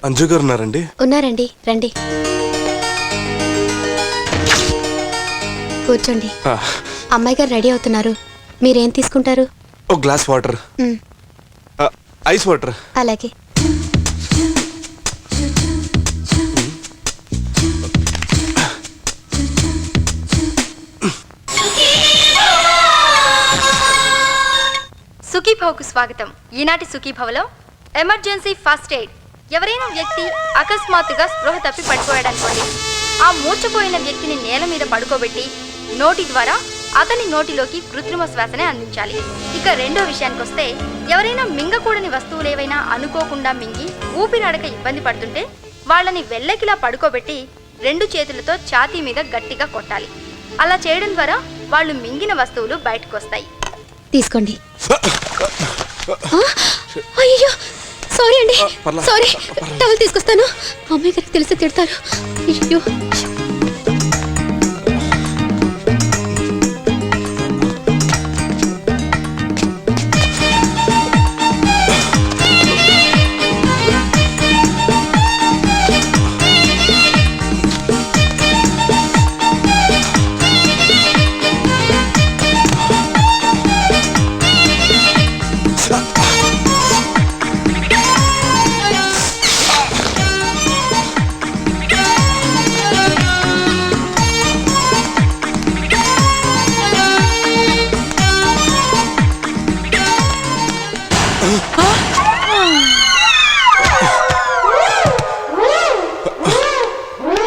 అంజు గారు ఉన్నారండి? ఉన్నారండి, రండి కూర్చోండి. అమ్మాయి గారు రెడీ అవుతున్నారు, మీరేం తీసుకుంటారు? ఒక గ్లాస్ వాటర్. Ice water. అలాగే. సుఖీభవకు స్వాగతం. ఈనాటి సుఖీభవలో ఎమర్జెన్సీ ఫస్ట్ ఎయిడ్. ఎవరైనా వ్యక్తి అకస్మాత్తుగా స్పృహ తప్పి పడిపోయాడనుకోండి, ఆ మూర్చపోయిన వ్యక్తిని నేల మీద పడుకోబెట్టి నోటి ద్వారా అతని నోటిలోకి కృత్రిమ శ్వాసనే అందించాలి. ఇక రెండో విషయానికి వస్తే, ఎవరైనా మింగకూడని వస్తువులు ఏవైనా అనుకోకుండా మింగి ఊపిరాడక ఇబ్బంది పడుతుంటే వాళ్ళని వెల్లకిలా పడుకోబెట్టి 2 చేతులతో ఛాతీ మీద గట్టిగా కొట్టాలి. అలా చేయడం ద్వారా వాళ్ళు మింగిన వస్తువులు బయటకు వస్తాయి. తీసుకోండి. అయ్యో సారీ అండి, సారీ. టవల్ తీసుకొస్తాను, అమ్మాయి గారికి తెలిసి తిడతారు. అయ్యో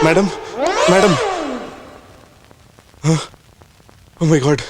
madam, madam, oh my God.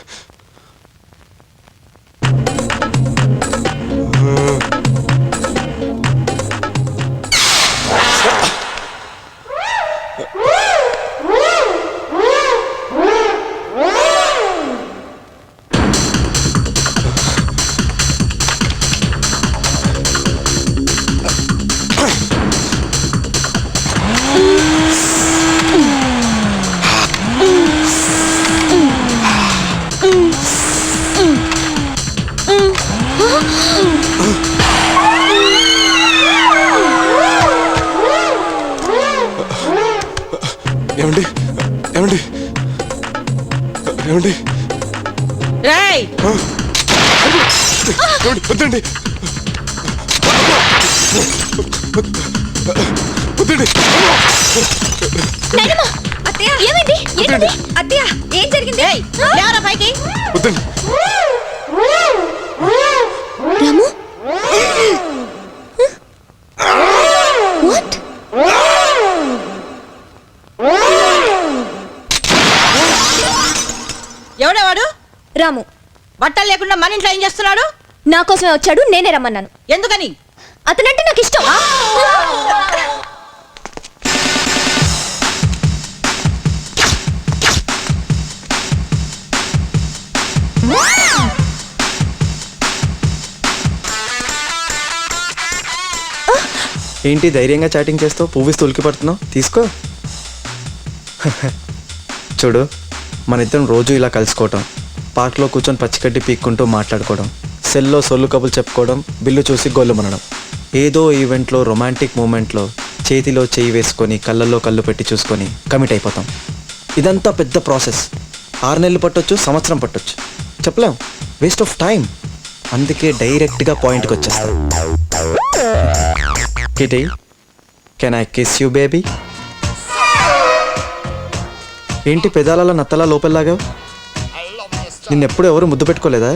ఏమండి, ఏమండి, ఏమండి, వద్దండి, వద్దండి. ఏమైంది? అత్తయ్య, ఏం జరిగింది? పైకి వద్దండి. రాము, వాట్? ఎవడేవాడు? రాము. బట్టలు లేకుండా మన ఇంట్లో ఏం చేస్తున్నాడు? నా కోసమే వచ్చాడు, నేనే రమ్మన్నాను. ఎందుకని? అతనంటే నాకు ఇష్టం. ఏంటి ధైర్యంగా చాటింగ్ చేస్తావు, పువ్విస్తూ ఉలికి పడుతున్నావు? తీసుకో. చూడు, మన ఇద్దరం రోజు ఇలా కలుసుకోవటం, పార్క్లో కూర్చొని పచ్చిగడ్డి పీక్కుంటూ మాట్లాడుకోవడం, సెల్లో సొల్లు కబులు చెప్పుకోవడం, బిల్లు చూసి గొల్లు మనడం, ఏదో ఈవెంట్లో రొమాంటిక్ మూమెంట్లో చేతిలో చేయి వేసుకొని కళ్ళల్లో కళ్ళు పెట్టి చూసుకొని కమిట్ అయిపోతాం. ఇదంతా పెద్ద ప్రాసెస్. 6 నెలలు పట్టొచ్చు, సంవత్సరం పట్టొచ్చు, చెప్పలేం. Waste of time. అందుకే డైరెక్ట్గా పాయింట్కి వచ్చేస్తాం. Kitty, can I kiss you baby? ఏంటి పెదాల నత్తలా లోపల్లాగా? నిన్నెప్పుడు ఎవరు ముద్దు పెట్టుకోలేదా?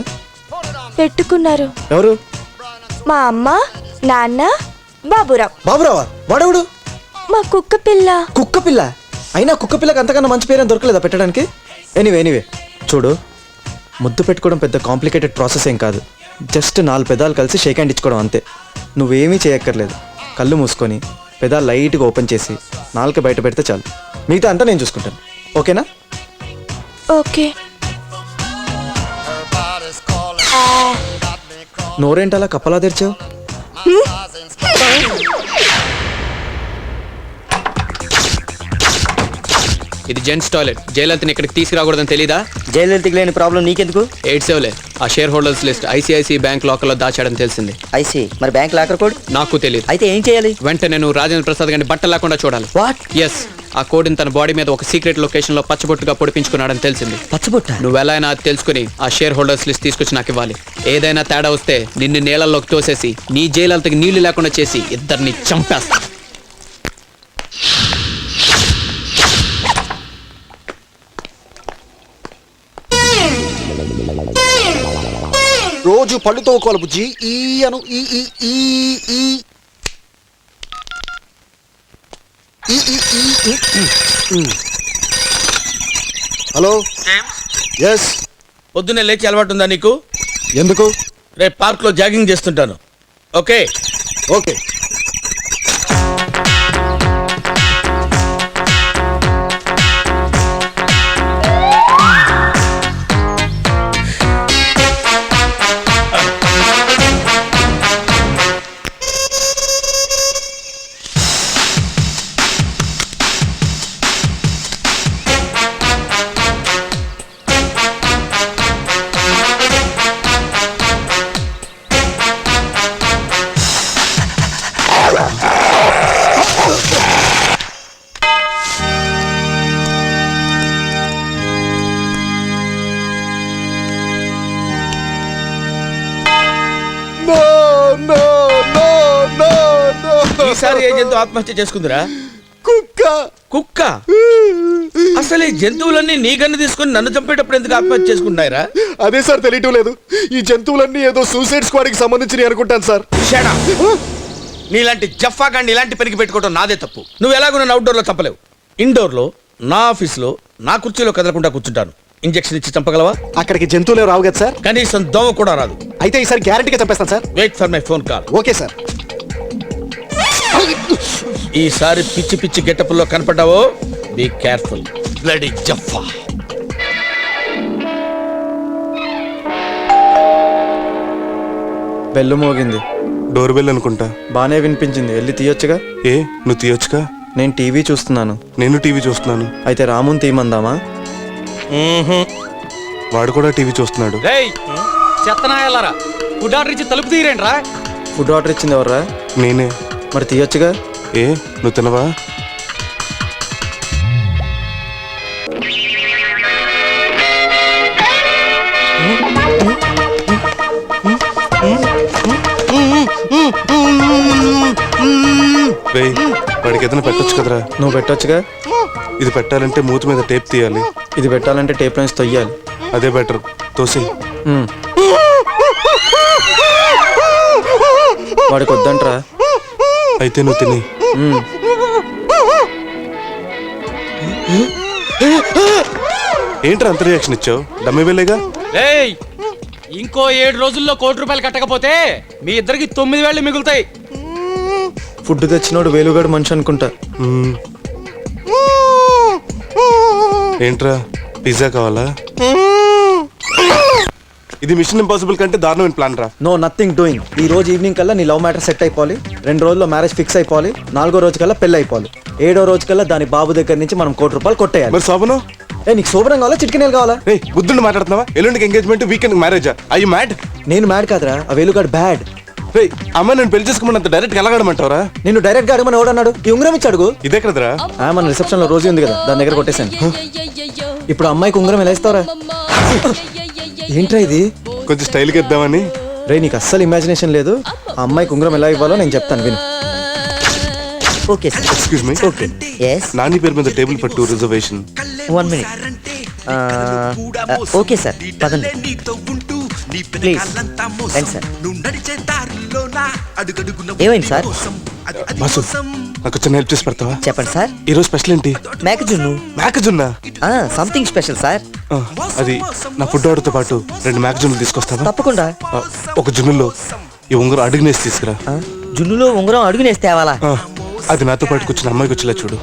పెట్టుకున్నారు. ఎవరు? మా అమ్మ, నాన్న, బాబురావు. బాబురావా? వాడెవడు? మా కుక్క పిల్ల. కుక్క పిల్ల? అయినా కుక్క పిల్లకి అంతకన్నా మంచి పేరేం దొరకలేదా పెట్టడానికి? ఎనీవే చూడు, ముద్దు పెట్టుకోవడం పెద్ద కాంప్లికేటెడ్ ప్రాసెస్ ఏం కాదు. జస్ట్ 4 పెదాలు కలిసి షేక్ హ్యాండ్ ఇచ్చుకోవడం అంతే. నువ్వేమీ చేయక్కర్లేదు. కళ్ళు మూసుకొని పెదాలు లైట్గా ఓపెన్ చేసి 4 బయట పెడితే చాలు. మిగతా అంతా నేను చూసుకుంటాను. ఓకేనా? ఓకే. నోరేంటలా కప్పలా తెరిచావు? ఇది జెంట్స్ టాయిలెట్. జయలలితని ఇక్కడికి తీసుకురాకూడదని తెలీదా? జయలలితకి లేని ప్రాబ్లం నీకెందుకు? 87లే. ఆ share holders list ICICI bank లాకర్లో దాచాడని తెలిసింది. ఐసి మరి బ్యాంక్ లాకర్ కోడ్ నాకు తెలియదు. అయితే ఏం చేయాలి? వెంటనే నువ్వు రాజేంద్ర ప్రసాద్ గారిని బట్ట లేకుండా చూడాలి. వాట్? ఎస్, ఆ కోడిని తన బాడీ మీద ఒక సీక్రెట్ లొకేషన్ లో పచ్చబొట్టుగా పొడిపించుకున్నాడని తెలిసింది. పచ్చబొట్ట? నువ్వు ఎలా అయినా అది తెలుసుకుని ఆ షేర్ హోల్డర్స్ లిస్ట్ తీసుకొచ్చి నాకు ఇవ్వాలి. ఏదైనా తేడా వస్తే నిన్ను నీళ్ళల్లోకి తోసేసి నీ జైలలకి నీళ్లు లేకుండా చేసి ఇద్దరిని చంపేస్తా. రోజు పళ్ళు తోకోవాలి బుజ్జి. ఈ అను ఈ ఈ ఈ ఈ ఈ ఈ ఈ. హలో. ఎస్. పొద్దున్నే లేచి అలవాటు ఉందా నీకు? ఎందుకు? రేపు పార్క్ లో జాగింగ్ చేస్తుంటాను. Okay okay. ఈసారి ఏ జంతువు ఆత్మహత్య చేసుకుందిరా? కుక్క. కుక్క? అసలు ఈ జంతువులన్నీ నీ గన్ను తీసుకుని నన్ను చంపేటప్పుడు ఎందుకు ఆత్మహత్య చేసుకుంటున్నాయిరా? అదే సార్ తెలియటం లేదు. ఈ జంతువులన్నీ ఏదో సూసైడ్ స్క్వాడ్ కి సంబంధించి అనుకుంటాను సార్. Shut up. నీలాంటి జఫా గాండి ఇలాంటి పనికి పెట్టుకోవడం నాదే తప్పు. నువ్వు ఎలాగో నన్ను అవుట్డోర్ లో చంపలేవు. ఇండోర్ లో నా ఆఫీస్ లో నా కుర్చీలో కదలకుండా కూర్చుంటాను. ఇంజెక్షన్ ఇచ్చి చంపగలవా? అక్కడికి జంతువులే రావు కదా సార్. కనీసం దోమ కూడా రాదు. అయితే ఈసారి గ్యారంటీగా చంపేస్తాను sir. Wait for my phone call. Okay sir. ఈసారి పిచ్చి పిచ్చి గెటప్లో కనపడ్డావో బీ కేర్ఫుల్. బ్లడీ జఫా. బెల్లు మోగింది. డోర్ బెల్ అనుకుంటా. బానే వినిపించింది, వెళ్ళి తీయొచ్చుగా. ఏ నువ్వు తీయొచ్చుగా. నేను టీవీ చూస్తున్నాను. నేను టీవీ చూస్తున్నాను. అయితే రాముని తీయమందామా? వాడు కూడా టీవీ చూస్తున్నాడు. చెత్తనాయాలరా, ఫుడ్ ఆర్డర్ ఇచ్చి తలుపు తీరేంట్రా? ఫుడ్ ఆర్డర్ ఇచ్చింది ఎవర్రా? నేనే. మరి తీయొచ్చుగా. ఏ నువ్వు తినవా? రేయ్, వాడికి ఏదైనా పెట్టొచ్చు కదరా. నువ్వు పెట్టొచ్చుగా. ఇది పెట్టాలంటే మూతి మీద టేప్ తీయాలి. ఇది పెట్టాలంటే టేప్ నుంచి తొయ్యాలి. అదే బెటర్. తోసి. వాడికి వద్దంట్రా. అయితే నువ్వు తిని. ఏంట్రా అంత రియాక్షన్ ఇచ్చావు? డమ్మి వెళ్ళేగా. ఇంకో 7 రోజుల్లో ₹1 కట్టకపోతే మీ ఇద్దరికి 9,000 మిగులుతాయి. ఫుడ్ తెచ్చినోడు వేలుగాడు మనిషి అనుకుంటా. ఏంట్రా పిజ్జా కావాలా? ఇది మిషన్ ఇంపాసిబుల్ కంటే దారుణమైన ప్లాన్ రా. No nothing doing. ఈ రోజు ఈవినింగ్ కల్లా నీ లవ్ మ్యాటర్ సెట్ అయిపోవాలి. 2 రోజుల్లో మ్యారేజ్ ఫిక్స్ అయిపోవాలి. 4వ రోజు కల్లా పెళ్లి అయిపోవాలి. 7వ రోజు కల్లా దాని బాబు దగ్గర నుంచి మనం ₹1 కొట్టేయాలి. మరి శోభను? నీకు శోభనం కావాలా చిటికెనీలు కావాలా? ఏ బుద్ధుండి మాట్లాడుతున్నావా? ఎల్లుండికి ఎంగేజ్మెంట్, వీకెండ్ మ్యారేజా? I you mad? నేను మ్యాడ్ కాదురా, ఆ వేలుగాడు బ్యాడ్. రే అమ్మాయి నేను పెళ్లి చేసుకోమన్నంత డైరెక్ట్ ఎలాగడమంటావరా? నిన్ను డైరెక్ట్ గా అడగమని ఎవడన్నాడు? ఈ ఉంగరం ఇచ్చి అడుగు. ఇదే కదరా మన రిసెప్షన్ లో రోజు ఉంది కదా, దాని దగ్గర కొట్టేశాను. ఇప్పుడు అమ్మాయికి ఉంగరం ఎలా ఇస్తావరా? ఏంట్రా ఇది? కొంచెం స్టైల్ గా ఇద్దామని. రే నీకు అస్సలు ఇమాజినేషన్ లేదు. ఆ అమ్మాయికి ఉంగరం ఎలా ఇవ్వాలో నేను చెప్తాను, విను. Okay sir. Excuse me. Okay. Yes. Nani పేరు మీద టేబుల్ పట్టు రిజర్వేషన్. 1 minute. ఓకే సార్, పదండి ప్లీజ్. రండి సార్. ఏమైంది సార్? బాసు నాకు చిన్న హెల్ప్ చేసి పెడతావా? చెప్పండి సార్. ఈరోజు స్పెషల్ ఏంటి? మేకజున్ను. మేకజున్నా? Something special sir. అది నా ఫుడ్ ఆర్డర్తో పాటు 2 మేకజున్నులు తీసుకొస్తావా? తప్పకుండా. ఒక జున్నులో ఈ ఉంగరం అడుగునేసి తీసుకురా. జున్నులో ఉంగరం అడుగునేసి తేవాలా? అది నాతో పాటు కూర్చున్న అమ్మాయికి వచ్చేలా చూడు.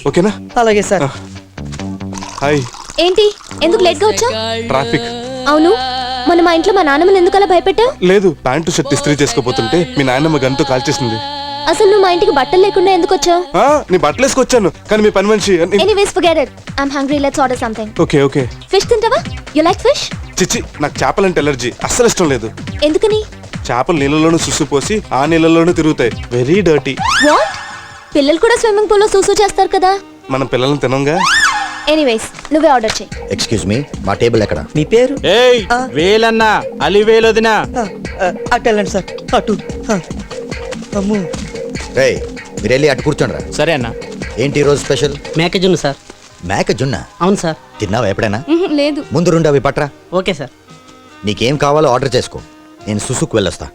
ఓకేనా? అలాగే సార్. హాయ్. ఏంటి ఎందుకు లేట్ గా వచ్చా? ట్రాఫిక్. అవును, మన మా ఇంట్లో మా నాన్నమ్మని ఎందుకు అలా భయపెట్టా? లేదు, ప్యాంటు షర్ట్ ఇస్త్రీ చేసుకోపోతుంటే మీ నాయనమ్మ గన్తో కాల్చేసింది. అసలు నువ్వు మా ఇంటికి బట్టలు లేకుండా ఎందుకు వచ్చావు? నీ బట్టలు వేసుకొచ్చాను కానీ మీ పని మనిషి anyways forget it. I'm hungry, let's order something. Okay okay. Fish తింటావా? You like fish? చిచ్చి, నాకు చేపలంటే ఎలర్జీ, అస్సలు ఇష్టం లేదు. ఎందుకని? చేపలు నీళ్ళలోనూ సుసు పోసి ఆ నీళ్ళలోనూ తిరుగుతాయి, వెరీ డర్టీ. వాట్? పిల్లలు కూడా స్విమ్మింగ్ పూల్ లో సూసూ చేస్తారు కదా. మనం పిల్లల్ని తినంగా. ఎనీవేస్ నువ్వే ఆర్డర్ చేయి. ఎక్స్క్యూజ్ మీ, మా టేబుల్ ఎక్కడ? మీ పేరు? ఏయ్ వేలన్నా అలి వేలొదినా. అటు వెళ్ళండి సార్, అటు. అమ్ము. రే, మీరు వెళ్ళి అటు కూర్చోండి రా. సరే అన్న. ఏంటి ఈరోజు స్పెషల్? మేకజున్ను సార్. మేక జున్న? అవును సార్. తిన్నావా ఎప్పుడైనా? లేదు. ముందు రెండు అవి పట్రా. Okay sir. నీకేం కావాలో ఆర్డర్ చేసుకో, నేను సుసుకు వెళ్ళొస్తా.